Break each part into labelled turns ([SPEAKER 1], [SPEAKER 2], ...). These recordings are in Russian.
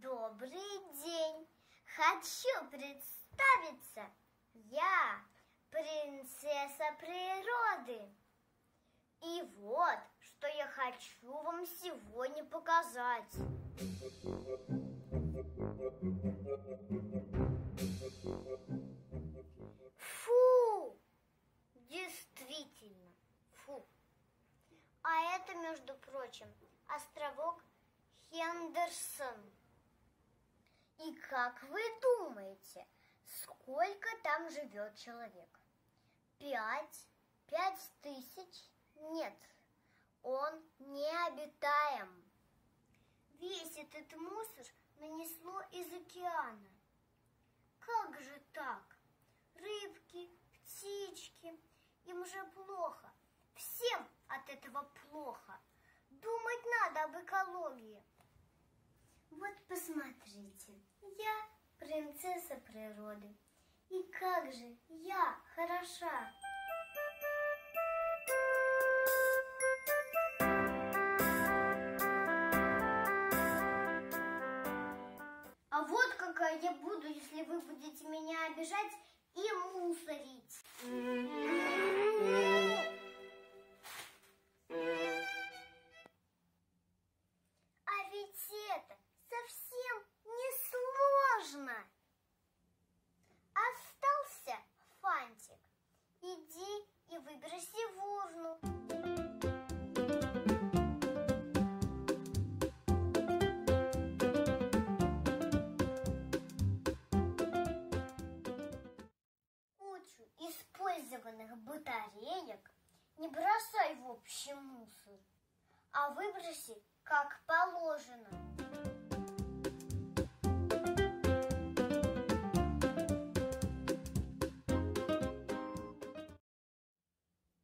[SPEAKER 1] Добрый день! Хочу представиться. Я принцесса природы. И вот, что я хочу вам сегодня показать. Фу! Действительно, фу. А это, между прочим, островок Хендерсон. И как вы думаете, сколько там живет человек? 5 тысяч? Нет, он необитаем. Весь этот мусор нанесло из океана. Как же так? Рыбки, птички, им же плохо. Всем от этого плохо. Думать надо об экологии. Вот посмотрите, я принцесса природы. И как же я хороша. А вот какая я буду, если вы будете меня обижать и мусорить. А ведь это совсем не сложно. Остался фантик. Иди и выброси в урну. Кучу использованных батареек не бросай в общий мусор, а выброси как положено.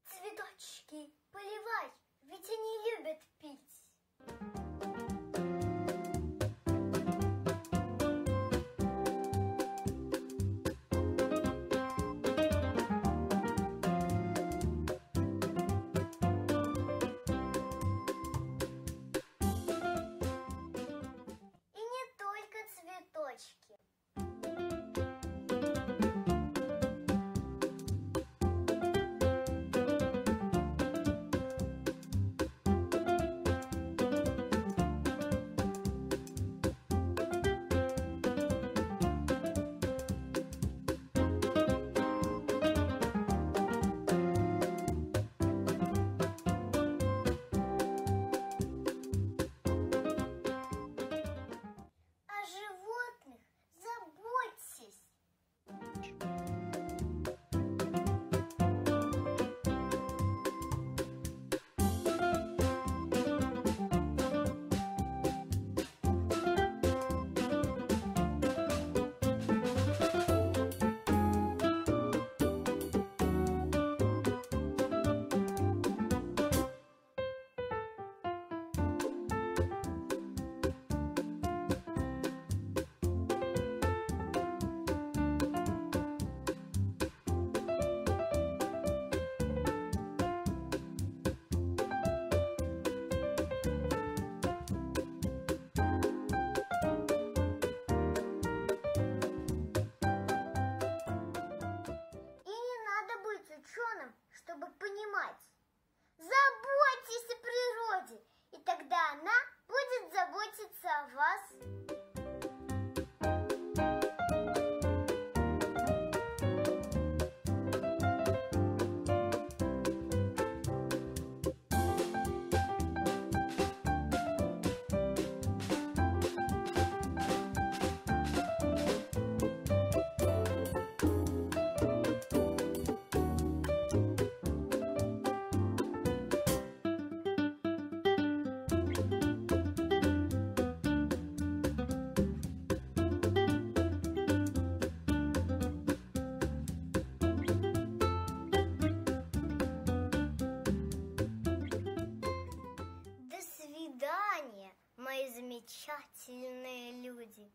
[SPEAKER 1] Цветочки поливай, ведь они любят пить. И не только цветочки. О животных заботьтесь. Ученым, чтобы понимать. Заботьтесь о природе, и тогда она будет заботиться о вас. До свидания, мои замечательные люди.